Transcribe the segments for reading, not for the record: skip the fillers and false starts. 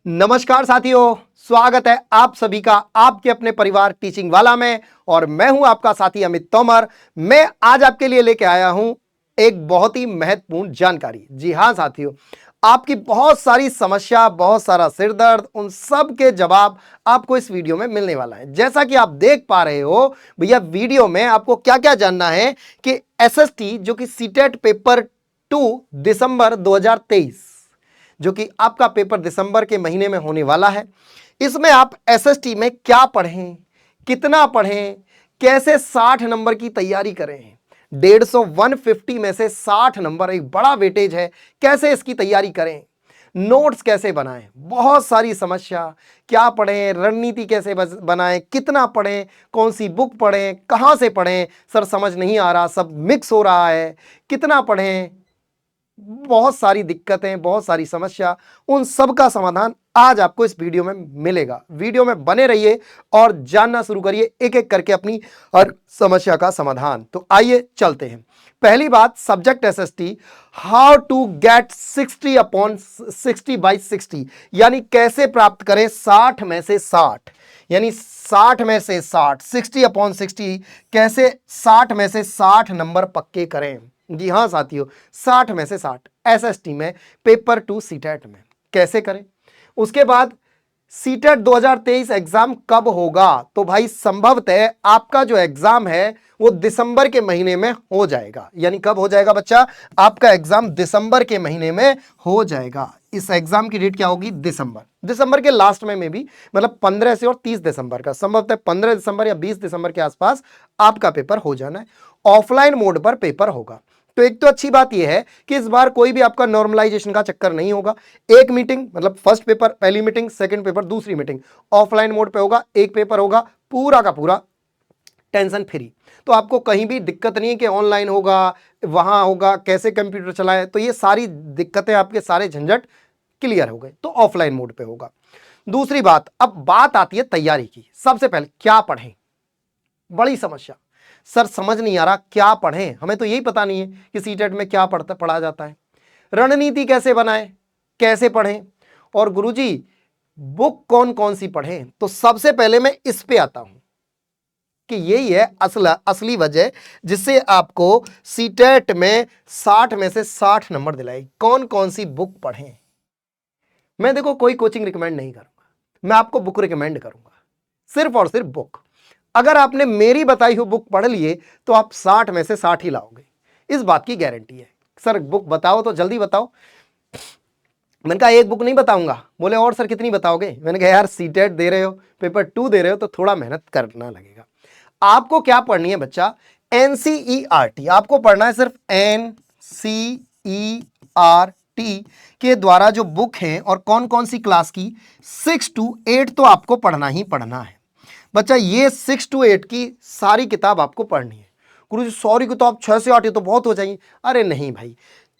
नमस्कार साथियों, स्वागत है आप सभी का आपके अपने परिवार टीचिंग वाला में। और मैं हूं आपका साथी अमित तोमर। मैं आज आपके लिए लेके आया हूं एक बहुत ही महत्वपूर्ण जानकारी। जी हां साथियों, आपकी बहुत सारी समस्या, बहुत सारा सिर दर्द, उन सब के जवाब आपको इस वीडियो में मिलने वाला है। जैसा कि आप देख पा रहे हो भैया, वीडियो में आपको क्या क्या जानना है कि एसएसटी जो कि सीटेट पेपर 2 दिसंबर 2023, जो कि आपका पेपर दिसंबर के महीने में होने वाला है, इसमें आप एसएसटी में क्या पढ़ें, कितना पढ़ें, कैसे 60 नंबर की तैयारी करें। 150 150 में से 60 नंबर एक बड़ा वेटेज है, कैसे इसकी तैयारी करें, नोट्स कैसे बनाएं, बहुत सारी समस्या, क्या पढ़ें, रणनीति कैसे बनाएं, कितना पढ़ें, कौन सी बुक पढ़ें, कहां से पढ़ें, सर समझ नहीं आ रहा, सब मिक्स हो रहा है, कितना पढ़ें, बहुत सारी दिक्कतें, बहुत सारी समस्या, उन सब का समाधान आज आपको इस वीडियो में मिलेगा। वीडियो में बने रहिए और जानना शुरू करिए एक एक करके अपनी हर समस्या का समाधान। तो आइए चलते हैं। पहली बात, subject SST, how to get 60/60, यानी कैसे प्राप्त करें 60 में से 60, यानी 60 में से 60, 60/60, कैसे 60 में से 60 नंबर पक्के करें। जी हां साथियों, 60 में से 60 एसएसटी में, पेपर 2 सीटेट में कैसे करें। उसके बाद सीटेट 2023 एग्जाम कब होगा? तो भाई संभवतः आपका जो एग्जाम है वो दिसंबर के महीने में हो जाएगा। यानी कब हो जाएगा बच्चा? आपका एग्जाम दिसंबर के महीने में हो जाएगा। इस एग्जाम की डेट क्या होगी? दिसंबर के लास्ट में भी, मतलब 15 से और 30 दिसंबर का, संभवतः 15 दिसंबर या 20 दिसंबर के आसपास आपका पेपर हो जाना है। ऑफलाइन मोड पर पेपर होगा। तो एक तो अच्छी बात यह है कि इस बार कोई भी आपका नॉर्मलाइजेशन का चक्कर नहीं होगा। एक मीटिंग, मतलब फर्स्ट पेपर पहली मीटिंग, सेकंड पेपर दूसरी मीटिंग, ऑफलाइन मोड पे होगा। एक पेपर होगा, पूरा का पूरा टेंशन फ्री। तो आपको कहीं भी दिक्कत नहीं है कि ऑनलाइन होगा, वहां होगा, कैसे कंप्यूटर चलाए। तो ये सारी दिक्कतें, आपके सारे झंझट क्लियर हो गए। तो ऑफलाइन मोड पे होगा। दूसरी बात, अब बात आती है तैयारी की। सबसे पहले क्या पढ़ें? बड़ी समस्या, सर समझ नहीं आ रहा क्या पढ़ें, हमें तो यही पता नहीं है कि सीटेट में क्या पढ़ा जाता है। रणनीति कैसे बनाएं, कैसे पढ़ें, और गुरुजी बुक कौन कौन सी पढ़ें। तो सबसे पहले मैं इस पे आता हूं कि यही है असली वजह जिससे आपको सीटेट में 60 में से 60 नंबर दिलाएगी। कौन कौन सी बुक पढ़ें? मैं देखो कोई कोचिंग रिकमेंड नहीं करूंगा, मैं आपको बुक रिकमेंड करूंगा, सिर्फ और सिर्फ बुक। अगर आपने मेरी बताई हुई बुक पढ़ लिए तो आप 60 में से 60 ही लाओगे, इस बात की गारंटी है। सर बुक बताओ तो जल्दी बताओ। मैंने कहा एक बुक नहीं बताऊंगा। बोले और सर कितनी बताओगे? मैंने कहा यार सीटेट दे रहे हो, पेपर 2 दे रहे हो, तो थोड़ा मेहनत करना लगेगा। आपको क्या पढ़नी है बच्चा? एनसीईआरटी आपको पढ़ना है, सिर्फ एनसीईआरटी के द्वारा जो बुक है, और कौन कौन सी क्लास की? 6 to 8 तो आपको पढ़ना ही पढ़ना है बच्चा। ये 6 to 8 की सारी किताब आपको पढ़नी है। गुरुजी सॉरी किताब 6 से 8 तो बहुत हो जाएंगी। अरे नहीं भाई,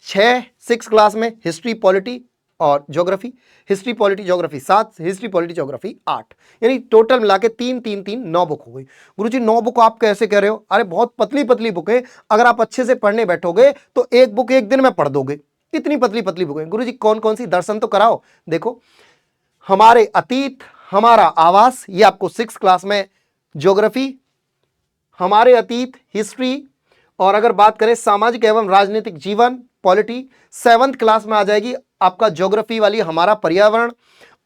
6 क्लास में हिस्ट्री पॉलिटी और geography, history polity geography 7, history polity geography 8, यानी टोटल मिला के 3 9 बुक हो गई। गुरुजी 9 बुक आप कैसे कह रहे हो? अरे बहुत पतली पतली बुक है, अगर आप अच्छे से पढ़ने बैठोगे तो एक बुक एक दिन में पढ़ दोगे। इतनी पतली पतली बुक है। गुरुजी कौन कौन सी? दर्शन तो कराओ। देखो, हमारे अतीत, हमारा आवास, ये आपको 6 क्लास में ज्योग्राफी, हमारे अतीत हिस्ट्री, और अगर बात करें सामाजिक एवं राजनीतिक जीवन पॉलिटी, 7th क्लास में आ जाएगी आपका ज्योग्राफी वाली, हमारा पर्यावरण।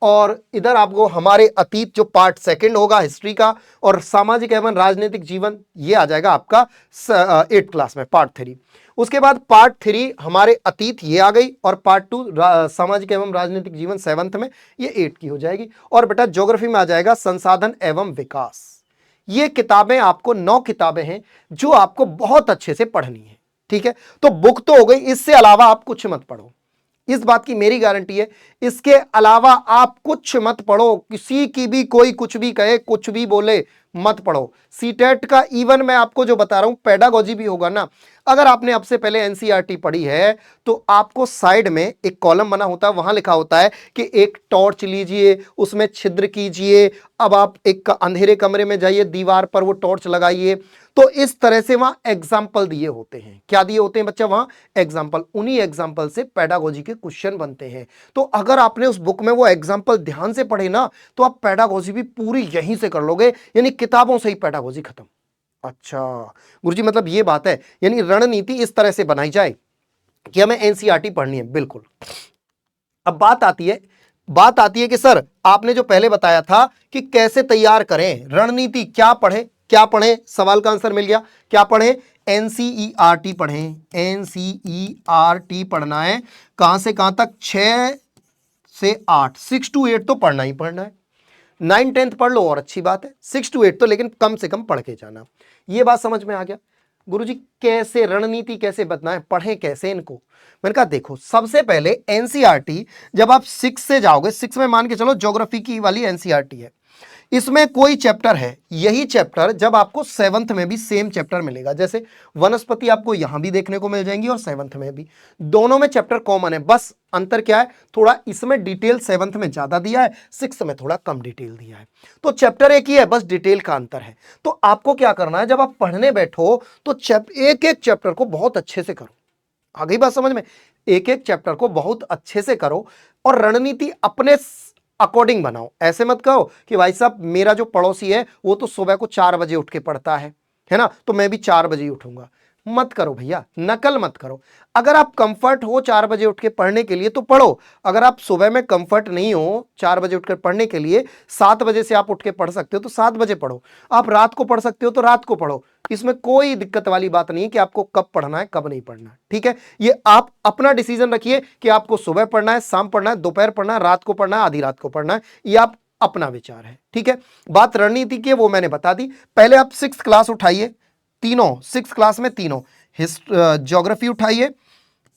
और इधर आपको हमारे अतीत जो पार्ट 2 होगा हिस्ट्री का, और सामाजिक एवं राजनीतिक जीवन ये आ जाएगा आपका 8th क्लास में पार्ट 3। उसके बाद पार्ट 3 हमारे अतीत ये आ गई, और पार्ट 2 सामाजिक एवं राजनीतिक जीवन 7th में, ये 8 की हो जाएगी। और बेटा ज्योग्राफी में आ जाएगा संसाधन एवं विकास। ये किताबें आपको 9 किताबें हैं जो आपको बहुत अच्छे से पढ़नी है। ठीक है, तो बुक तो हो गई, इससे अलावा आप कुछ मत पढ़ो, इस बात की मेरी गारंटी है। इसके अलावा आप कुछ मत पढ़ो, किसी की भी कोई कुछ भी कहे, कुछ भी बोले, मत पढ़ो। सीटेट का इवन मैं आपको जो बता रहा हूं, पेडागोजी भी होगा ना, अगर आपने अब से पहले एनसीईआरटी पढ़ी है तो आपको साइड में एक कॉलम बना होता है, वहां लिखा होता है कि एक टॉर्च लीजिए, उसमें छिद्र कीजिए, अब आप एक अंधेरे कमरे में जाइए, दीवार पर वो टॉर्च लगाइए। तो इस तरह से वहां एग्जाम्पल दिए होते हैं। क्या दिए होते हैं बच्चा? वहां एग्जाम्पल। उन्हीं एग्जाम्पल से पेडागोजी के क्वेश्चन बनते हैं। तो अगर आपने उस बुक में वो एग्जाम्पल ध्यान से पढ़े ना, तो आप पेडागोजी भी पूरी यहीं से कर लोगे, यानी किताबों से ही पेडागोजी खत्म। अच्छा गुरुजी, मतलब ये बात है, यानी रणनीति इस तरह से बनाई जाए कि हमें एनसीईआरटी पढ़नी है। बिल्कुल। अब बात आती है कि सर आपने जो पहले बताया था कि कैसे तैयार करें रणनीति, क्या पढ़ें? सवाल का आंसर मिल गया। क्या पढ़ें? एनसीईआरटी पढ़ें। एनसीईआरटी पढ़ना है। कहां से कहां तक? 6 से 8, 6 to 8 तो पढ़ना ही पढ़ना है। 9 10 पढ़ लो और अच्छी बात है, 6 to 8 तो लेकिन कम से कम पढ़ के जाना। ये बात समझ में आ गया? गुरुजी कैसे रणनीति कैसे बताएं, पढ़ें कैसे इनको? मैंने कहा देखो, सबसे पहले एनसीईआरटी जब आप 6 से जाओगे, 6 में मान के चलो ज्योग्राफी की वाली एनसीईआरटी है, इसमें कोई चैप्टर है, यही चैप्टर जब आपको 7th में भी सेम चैप्टर मिलेगा, जैसे वनस्पति आपको यहां भी देखने को मिल जाएंगी और 7th में भी, दोनों में चैप्टर कॉमन है। बस अंतर क्या है? थोड़ा इसमें डिटेल 7th में ज्यादा दिया है, 6th में थोड़ा कम डिटेल दिया है। तो चैप्टर एक ही है, बस डिटेल का अंतर है। तो आपको क्या करना है, जब आप पढ़ने बैठो तो एक एक चैप्टर को बहुत अच्छे से करो। आ गई बात समझ में? एक एक चैप्टर को बहुत अच्छे से करो और रणनीति अपने अकॉर्डिंग बनाओ। ऐसे मत कहो कि भाई साहब मेरा जो पड़ोसी है वो तो सुबह को 4 बजे उठ के पढ़ता है ना, तो मैं भी 4 बजे ही उठूंगा। मत करो भैया, नकल मत करो। अगर आप कंफर्ट हो 4 बजे उठ के पढ़ने के लिए तो पढ़ो। अगर आप सुबह में कंफर्ट नहीं हो 4 बजे उठकर पढ़ने के लिए, 7 बजे से आप उठ के पढ़ सकते हो तो 7 बजे पढ़ो। आप रात को पढ़ सकते हो तो रात को पढ़ो। इसमें कोई दिक्कत वाली बात नहीं है कि आपको कब पढ़ना है कब नहीं पढ़ना है। ठीक है, ये आप अपना डिसीजन रखिए कि आपको सुबह पढ़ना है, शाम पढ़ना है, दोपहर पढ़ना है, रात को पढ़ना है, आधी रात को पढ़ना है, ये आप अपना विचार है। ठीक है, बात रणनीति की वो मैंने बता दी। पहले आप 6th क्लास उठाइए, तीनों 6th क्लास में तीनों ज्योग्राफी उठाइए,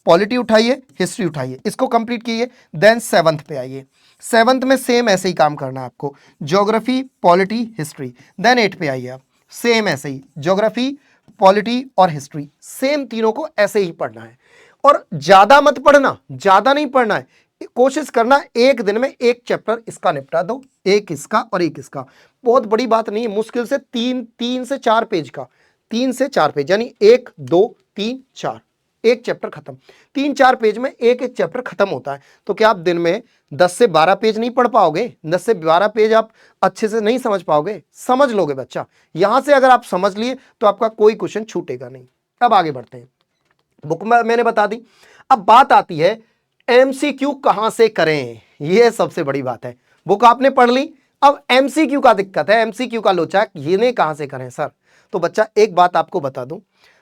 पॉलिटी उठाइए, हिस्ट्री उठाइए, इसको कंप्लीट कीजिए। देन 7th पे आइए। 7th में सेम ऐसे ही काम करना है आपको, ज्योग्राफी, पॉलिटी, हिस्ट्री। देन 8 पे आइए आप, सेम ऐसे ही ज्योग्राफी, पॉलिटी और हिस्ट्री, सेम तीनों को ऐसे ही पढ़ना है। और ज्यादा मत पढ़ना, ज्यादा नहीं पढ़ना है, कोशिश करना एक दिन में एक चैप्टर इसका निपटा दो, एक इसका और एक इसका। बहुत बड़ी बात नहीं है, मुश्किल से 3 से 4 पेज का, 3 से 4 पेज, यानी 1 2 3 4, एक चैप्टर खत्म। 3-4 पेज में एक एक चैप्टर खत्म होता है। तो क्या आप दिन में 10 से 12 पेज नहीं पढ़ पाओगे? 10 से 12 पेज आप अच्छे से नहीं समझ पाओगे? समझ लोगे बच्चा। यहां से अगर आप समझ लिए तो आपका कोई क्वेश्चन छूटेगा नहीं। अब आगे बढ़ते हैं। बुक में मैंने बता दी। अब बात आती है एमसीक्यू कहां से करें, यह सबसे बड़ी बात है। बुक आपने पढ़ ली, अब एमसीक्यू का दिक्कत है, एमसीक्यू का लोचा, ये कहां से करें सर? तो बच्चा एक बात आपको बता दूं,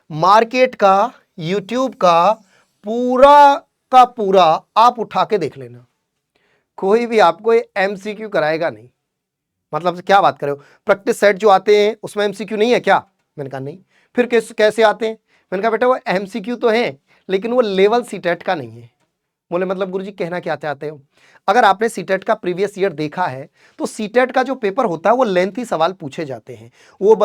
मार्केट का, यूट्यूब का पूरा का पूरा आप उठा के देख लेना, कोई भी आपको एमसीक्यू कराएगा नहीं। मतलब क्या बात कर रहे हो? प्रैक्टिस सेट जो आते हैं उसमें एमसीक्यू नहीं है क्या? मैंने कहा नहीं। फिर कैसे आते हैं? मैंने कहा बेटा वो एमसीक्यू तो है लेकिन वो लेवल सीटेट का नहीं है। बोले मतलब गुरुजी कहना क्या चाहते हो? अगर आपने सीटेट का प्रीवियस ईयर देखा है तो सीटेट का जो पेपर होता है वो लेंथी सवाल पूछे जाते हैं। वो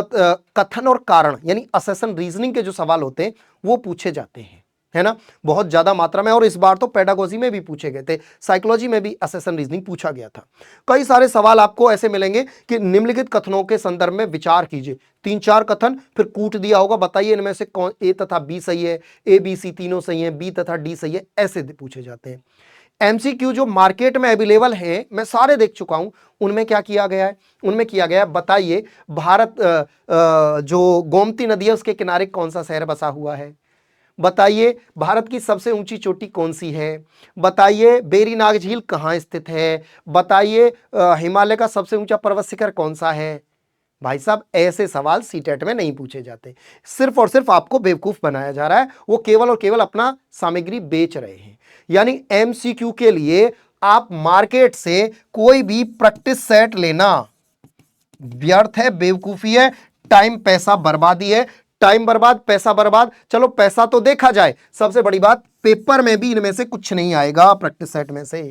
कथन और कारण यानी असेसन रीजनिंग के जो सवाल होते हैं वो पूछे जाते हैं, है ना, बहुत ज्यादा मात्रा में। और इस बार तो पेडागोजी में भी पूछे गए थे, साइकोलॉजी में भी असेसन रीजनिंग पूछा गया था। कई सारे सवाल आपको ऐसे मिलेंगे कि निम्नलिखित कथनों के संदर्भ में विचार कीजिए। 3-4 कथन, फिर कूट दिया होगा, बताइए इनमें से कौन ए तथा बी सही है, ए बी सी तीनों सही है, बी तथा डी सही है, ऐसे पूछे जाते हैं। एमसीक्यू जो मार्केट में अवेलेबल है, मैं सारे देख चुका हूं, उनमें क्या किया गया है? उनमें किया गया है, बताइए भारत जो गोमती नदी है उसके किनारे कौन सा शहर बसा हुआ है? बताइए भारत की सबसे ऊंची चोटी कौन सी है? बताइए बेरी नाग झील कहाँ स्थित है? बताइए हिमालय का सबसे ऊंचा पर्वत शिखर कौन सा है? भाई साहब ऐसे सवाल सीटेट में नहीं पूछे जाते, सिर्फ और सिर्फ आपको बेवकूफ बनाया जा रहा है। वो केवल और केवल अपना सामग्री बेच रहे हैं। यानी एमसीक्यू के लिए आप मार्केट से कोई भी प्रैक्टिस सेट लेना व्यर्थ है, बेवकूफी है, टाइम पैसा बर्बादी है। टाइम बर्बाद, पैसा बर्बाद। चलो पैसा तो देखा जाए, सबसे बड़ी बात पेपर में भी इनमें से कुछ नहीं आएगा प्रैक्टिस सेट में से।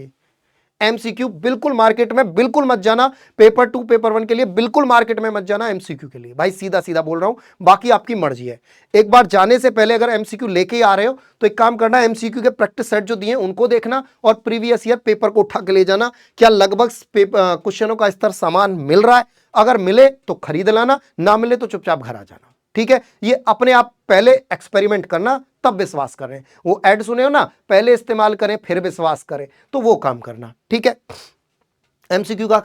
एमसीक्यू बिल्कुल मार्केट में बिल्कुल मत जाना, पेपर 2 पेपर 1 के लिए बिल्कुल मार्केट में मत जाना एमसीक्यू के लिए, भाई सीधा सीधा बोल रहा हूं, बाकी आपकी मर्जी है। एक बार जाने से पहले अगर एमसीक्यू लेके आ रहे हो तो एक काम करना, एमसीक्यू के प्रैक्टिस सेट जो दिए उनको देखना और प्रीवियस ईयर पेपर को उठा के ले जाना, क्या लगभग क्वेश्चनों का स्तर समान मिल रहा है, अगर मिले तो खरीद लाना, ना मिले तो चुपचाप घर आ जाना, ठीक है। ये अपने आप पहले एक्सपेरिमेंट करना तब विश्वास करें, वो ऐड सुने हो ना, पहले इस्तेमाल करें फिर विश्वास करें, तो वो काम करना, ठीक है। एमसीक्यू का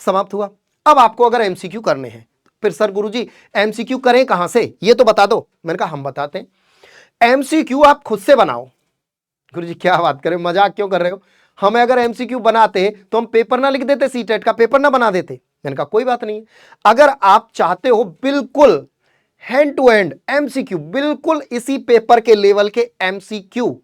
समाप्त हुआ। अब आपको अगर एमसीक्यू करने हैं फिर सर गुरुजी एमसीक्यू करें कहां से, ये तो बता दो। मैंने कहा हम बताते हैं। एमसीक्यू आप खुद से बनाओ। गुरुजी क्या बात करें, मजाक क्यों कर रहे हो, हमें अगर एमसीक्यू बनाते तो हम पेपर ना लिख देते, सीटेट का पेपर ना बना देते। मैंने कहा कोई बात नहीं, अगर आप चाहते हो बिल्कुल हैंड टू हैंड एमसीक्यू, बिल्कुल इसी पेपर के लेवल के एमसीक्यू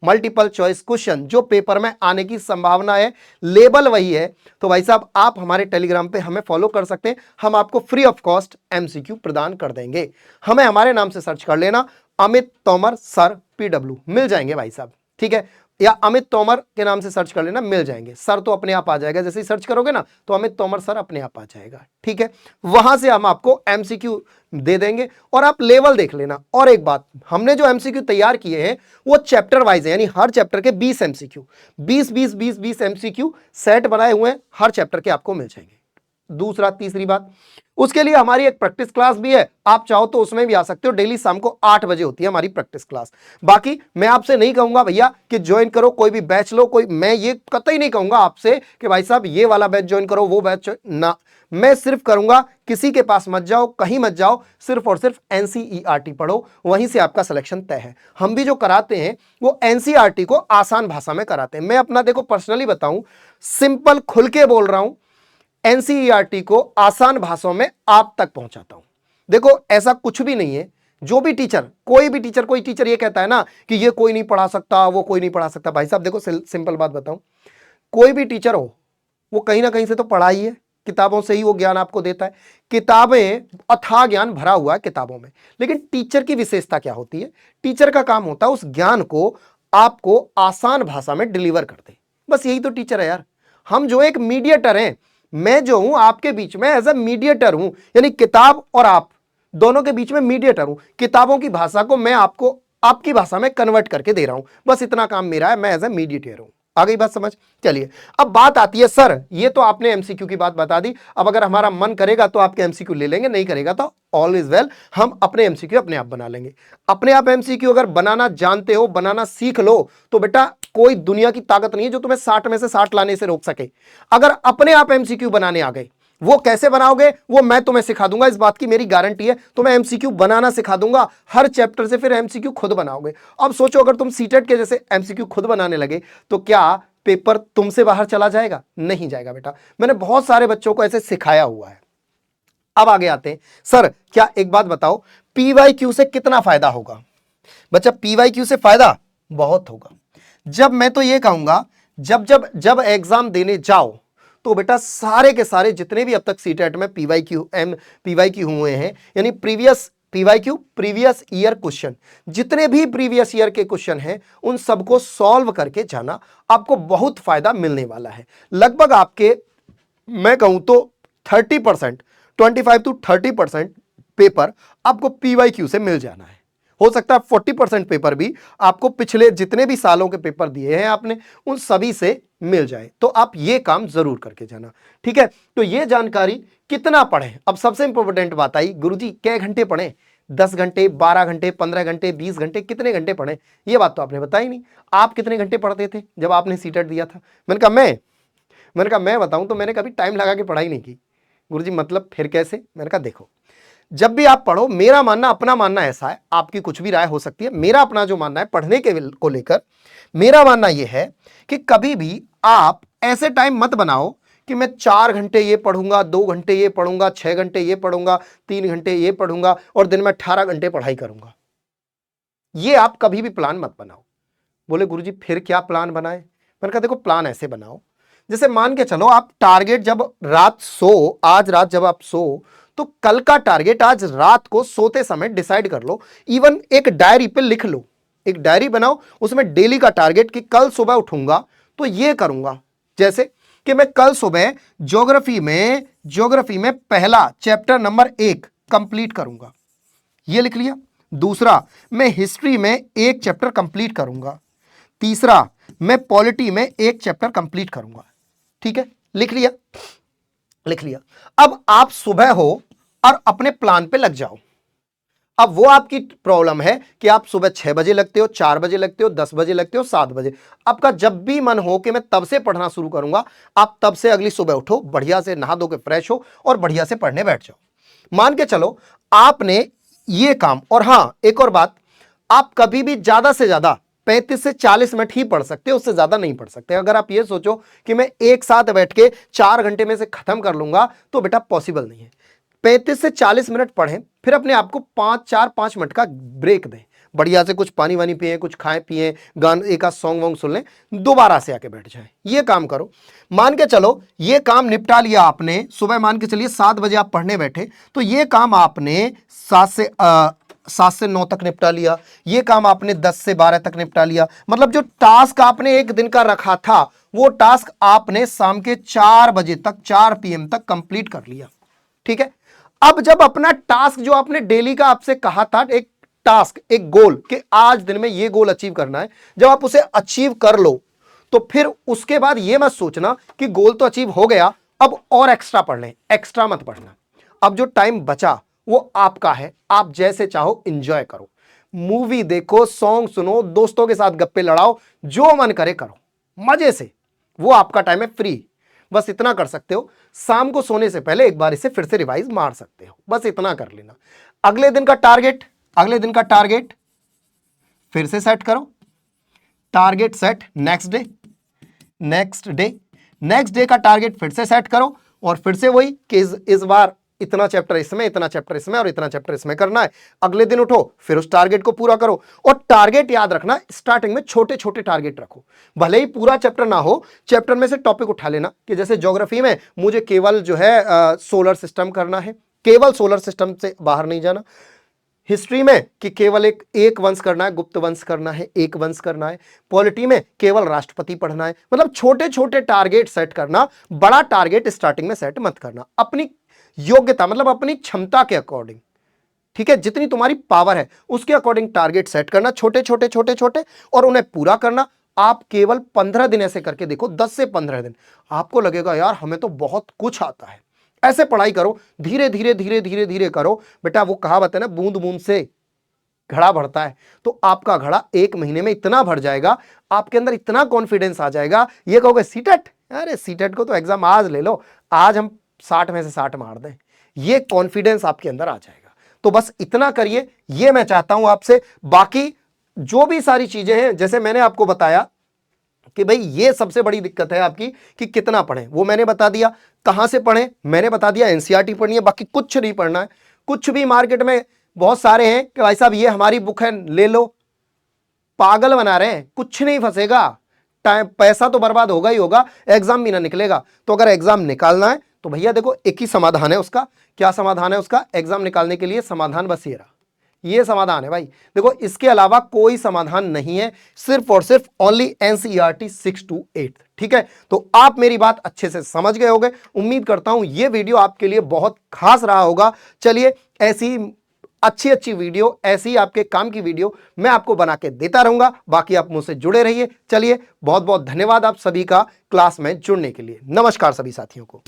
मल्टीपल चॉइस क्वेश्चन जो पेपर में आने की संभावना है, लेवल वही है, तो भाई साहब आप हमारे टेलीग्राम पे हमें फॉलो कर सकते हैं, हम आपको फ्री ऑफ कॉस्ट एमसीक्यू प्रदान कर देंगे। हमें हमारे नाम से सर्च कर लेना, अमित तोमर सर पीडब्ल्यू, मिल जाएंगे भाई साहब, ठीक है, या अमित तोमर के नाम से सर्च कर लेना, मिल जाएंगे। सर तो अपने आप आ जाएगा, जैसे ही सर्च करोगे ना तो अमित तोमर सर अपने आप आ जाएगा, ठीक है। वहां से हम आपको एमसीक्यू दे देंगे और आप लेवल देख लेना। और एक बात, हमने जो एमसीक्यू तैयार किए हैं वो चैप्टर वाइज है, यानी हर चैप्टर के 20 एमसीक्यू, 20 एमसीक्यू सेट बनाए हुए हैं, हर चैप्टर के आपको मिल जाएंगे। दूसरा तीसरी बात, उसके लिए हमारी एक प्रैक्टिस क्लास भी है, आप चाहो तो उसमें भी आ सकते हो, डेली शाम को 8 बजे होती है हमारी प्रैक्टिस क्लास। बाकी मैं आपसे नहीं कहूंगा भैया कि ज्वाइन करो, कोई भी बैच लो, कोई, मैं ये कतई नहीं कहूंगा आपसे कि भाई साहब ये वाला बैच ज्वाइन करो, वो बैच ना, मैं सिर्फ करूंगा किसी के पास मत जाओ, कहीं मत जाओ, सिर्फ और सिर्फ एनसीईआरटी पढ़ो, वहीं से आपका सिलेक्शन तय है। हम भी जो कराते हैं वो एनसीईआरटी को आसान भाषा में कराते हैं। मैं अपना देखो पर्सनली बताऊं, सिंपल खुल के बोल रहा हूं, एनसीईआरटी को आसान भाषाओं में आप तक पहुंचाता हूं। देखो ऐसा कुछ भी नहीं है, जो भी टीचर, कोई टीचर ये कहता है ना कि ये कोई नहीं पढ़ा सकता, वो कोई नहीं पढ़ा सकता, भाई साहब देखो सिंपल बात बताऊं, कोई भी टीचर हो वो कहीं ना कहीं से तो पढ़ा ही है, किताबों से ही वो ज्ञान आपको देता है, किताबें अथाह ज्ञान भरा हुआ है किताबों में, लेकिन टीचर की विशेषता क्या होती है, टीचर का काम होता है उस ज्ञान को आपको आसान भाषा में डिलीवर कर दे, बस यही तो टीचर है यार। हम जो एक मीडिएटर हैं, मैं जो हूं आपके बीच में एज ए मीडिएटर हूं, यानी किताब और आप दोनों के बीच में मीडिएटर हूं, किताबों की भाषा को मैं आपको आपकी भाषा में कन्वर्ट करके दे रहा हूं, बस इतना काम मेरा है, मैं एज ए मीडिएटर हूं। आ गई बात समझ? चलिए अब बात आती है, सर ये तो आपने एमसीक्यू की बात बता दी, अब अगर हमारा मन करेगा तो आपके एमसीक्यू ले लेंगे, नहीं करेगा तो ऑल इज वेल, हम अपने एमसीक्यू अपने आप बना लेंगे। अपने आप एमसीक्यू अगर बनाना जानते हो, बनाना सीख लो, तो बेटा कोई दुनिया की ताकत नहीं है जो तुम्हें 60 में से 60 लाने से रोक सके। अगर अपने आप एमसीक्यू बनाने आ गए, वो कैसे बनाओगे वो मैं तुम्हें सिखा दूंगा, इस बात की मेरी गारंटी है, तुम्हें एमसीक्यू बनाना सिखा दूंगा, हर चैप्टर से फिर एमसीक्यू खुद बनाओगे। अब सोचो अगर तुम सीटेट के जैसे एमसीक्यू खुद बनाने लगे तो क्या पेपर तुमसे बाहर चला जाएगा? नहीं जाएगा बेटा, मैंने बहुत सारे बच्चों को ऐसे सिखाया हुआ है। अब आगे आते हैं, सर क्या एक बात बताओ, पीवाईक्यू से कितना फायदा होगा? बच्चा पीवाईक्यू से फायदा बहुत होगा। जब मैं तो ये कहूंगा, जब एग्जाम देने जाओ तो बेटा सारे के सारे जितने भी अब तक सीटेट में पीवाईक्यू हुए हैं, यानी प्रीवियस ईयर क्वेश्चन, जितने भी प्रीवियस ईयर के क्वेश्चन हैं उन सबको सॉल्व करके जाना, आपको बहुत फायदा मिलने वाला है। लगभग आपके मैं कहूं तो 30%, 25 to 30% पेपर आपको पीवाईक्यू से मिल जाना है। हो सकता है 40% पेपर भी आपको पिछले जितने भी सालों के पेपर दिए हैं आपने उन सभी से मिल जाए, तो आप ये काम जरूर करके जाना, ठीक है। तो ये जानकारी कितना पढ़ें, अब सबसे इंपॉर्टेंट बात आई, गुरुजी क्या घंटे पढ़ें, 10 घंटे, 12 घंटे, 15 घंटे, 20 घंटे, कितने घंटे पढ़ें? ये बात तो आपने बताई नहीं। आप कितने घंटे पढ़ते थे जब आपने सीटेट दिया था? मैंने कहा मैं बताऊं तो मैंने कभी टाइम लगा के पढ़ाई नहीं की। गुरुजी मतलब फिर कैसे? मैंने कहा देखो, जब भी आप पढ़ो, मेरा मानना, अपना मानना ऐसा है, आपकी कुछ भी राय हो सकती है, मेरा अपना जो मानना है पढ़ने के को लेकर, मेरा मानना यह है कि कभी भी आप ऐसे टाइम मत बनाओ कि मैं 4 घंटे ये पढ़ूंगा, 2 घंटे ये पढ़ूंगा, 6 घंटे ये पढ़ूंगा, 3 घंटे ये पढ़ूंगा और दिन में 18 घंटे पढ़ाई करूंगा। ये आप कभी भी प्लान मत बनाओ। बोले गुरुजी फिर क्या प्लान बनाए? मैंने कहा देखो प्लान ऐसे बनाओ, जैसे मान के चलो आप टारगेट जब आज रात जब आप सो, तो कल का टारगेट आज रात को सोते समय डिसाइड कर लो, इवन एक डायरी पे लिख लो, एक डायरी बनाओ, उसमें डेली का टारगेट कि कल सुबह उठूंगा तो ये करूंगा, जैसे कि मैं कल सुबह ज्योग्राफी में पहला चैप्टर नंबर 1 कंप्लीट करूंगा, ये लिख लिया। दूसरा, मैं हिस्ट्री में एक चैप्टर कंप्लीट करूंगा। तीसरा, मैं पॉलिटी में एक चैप्टर कंप्लीट करूंगा। ठीक है, लिख लिया, लिख लिया। अब आप सुबह हो और अपने प्लान पे लग जाओ। अब वो आपकी प्रॉब्लम है कि आप सुबह 6 बजे लगते हो, 4 बजे लगते हो, 10 बजे लगते हो, 7 बजे। आपका जब भी मन हो कि मैं तब से पढ़ना शुरू करूंगा, आप तब से अगली सुबह उठो, बढ़िया से नहा धो के फ्रेश हो और बढ़िया से पढ़ने बैठ जाओ। मान के चलो आपने ये काम, और हां एक और बात, आप कभी भी ज्यादा से ज्यादा 35 से 40 मिनट ही पढ़ सकते हो, उससे ज्यादा नहीं पढ़ सकते। अगर आप ये सोचो कि मैं एक साथ बैठ के 4 घंटे में से खत्म कर लूंगा, तो बेटा पॉसिबल नहीं है। 35 से 40 मिनट पढ़ें, फिर अपने आप को 5 मिनट का ब्रेक दें, बढ़िया से कुछ पानी वानी पिए, कुछ खाएं पिए, गान एक आध सॉन्ग वॉन्ग सुन लें, दोबारा से आके बैठ जाएं। ये काम करो। मान के चलो ये काम निपटा लिया आपने, सुबह मान के चलिए 7 बजे आप पढ़ने बैठे, तो ये काम आपने 7 से 9 तक निपटा लिया। ये काम आपने 10 से 12 तक निपटा लिया। मतलब जो टास्क आपने एक दिन का रखा था, वो टास्क आपने शाम के 4 बजे तक, 4 PM तक कंप्लीट कर लिया। ठीक है, अब जब अपना टास्क जो आपने डेली का आपसे कहा था, एक टास्क, एक गोल कि आज दिन में ये गोल अचीव करना है, जब आप उसे अचीव कर लो, तो फिर उसके बाद ये मत सोचना कि गोल तो अचीव हो गया, अब और एक्स्ट्रा पढ़ लें। एक्स्ट्रा मत पढ़ना। अब जो टाइम बचा वो आपका है, आप जैसे चाहो एंजॉय करो, मूवी देखो, सॉन्ग सुनो, दोस्तों के साथ गप्पे लड़ाओ, जो मन करे करो मजे से, वो आपका टाइम है फ्री। बस इतना कर सकते हो। शाम को सोने से पहले एक बार इसे फिर से रिवाइज मार सकते हो, बस इतना कर लेना। अगले दिन का टारगेट फिर से सेट करो। टारगेट सेट नेक्स्ट डे का टारगेट फिर से सेट करो, और फिर से वही कि इस बार इतना चैप्टर इसमें, इतना चैप्टर इसमें और इतना चैप्टर इसमें करना है। अगले दिन उठो, फिर उस टारगेट को पूरा करो। और टारगेट याद रखना, स्टार्टिंग में छोटे छोटे टारगेट रखो, भले ही पूरा चैप्टर ना हो, चैप्टर में से टॉपिक उठा लेना। कि जैसे ज्योग्राफी में मुझे केवल जो है सोलर सिस्टम करना है, केवल सोलर सिस्टम से बाहर नहीं जाना। हिस्ट्री में कि केवल एक वंश करना है, गुप्त वंश करना है, एक वंश करना है। पॉलिटी में केवल राष्ट्रपति पढ़ना है। मतलब छोटे छोटे टारगेट सेट करना, बड़ा टारगेट स्टार्टिंग में सेट मत करना। अपनी योग्यता मतलब अपनी क्षमता के अकॉर्डिंग, ठीक है, जितनी तुम्हारी पावर है उसके अकॉर्डिंग टारगेट सेट करना, छोटे छोटे छोटे छोटे, और उन्हें पूरा करना। आप केवल 15 दिन ऐसे करके देखो, 10 से 15 दिन, आपको लगेगा यार हमें तो बहुत कुछ आता है। ऐसे पढ़ाई करो, धीरे धीरे धीरे धीरे धीरे करो। बेटा वो कहावत है ना, बूंद बूंद से घड़ा बढ़ता है, तो आपका घड़ा 1 महीने में इतना भर जाएगा, आपके अंदर इतना कॉन्फिडेंस आ जाएगा, ये कहोगे सीटेट, अरे सीटेट को तो एग्जाम आज ले लो, आज हम 60 में से 60 मार दें, ये कॉन्फिडेंस आपके अंदर आ जाएगा। तो बस इतना करिए, ये मैं चाहता हूं आपसे। बाकी जो भी सारी चीजें हैं, जैसे मैंने आपको बताया कि भाई ये सबसे बड़ी दिक्कत है आपकी कि कितना पढ़ें, वो मैंने बता दिया। कहां से पढ़ें मैंने बता दिया, एनसीईआरटी पढ़नी है, बाकी कुछ नहीं पढ़ना है। कुछ भी मार्केट में बहुत सारे हैं कि भाई साहब ये हमारी बुक है ले लो, पागल बना रहे हैं, कुछ नहीं फंसेगा, टाइम पैसा तो बर्बाद होगा ही होगा, एग्जाम भी ना निकलेगा। तो अगर एग्जाम निकालना है तो भैया देखो एक ही समाधान है उसका। क्या समाधान है उसका? एग्जाम निकालने के लिए समाधान बस ये रहा, ये समाधान है भाई। देखो इसके अलावा कोई समाधान नहीं है, सिर्फ और सिर्फ ओनली एनसीईआरटी 6 to 8। ठीक है, तो आप मेरी बात अच्छे से समझ गए होंगे। उम्मीद करता हूं ये वीडियो आपके लिए बहुत खास रहा होगा। चलिए ऐसी अच्छी अच्छी वीडियो, ऐसी आपके काम की वीडियो मैं आपको बना के देता रहूंगा। बाकी आप मुझसे जुड़े रहिए। चलिए बहुत बहुत धन्यवाद आप सभी का क्लास में जुड़ने के लिए। नमस्कार सभी साथियों को।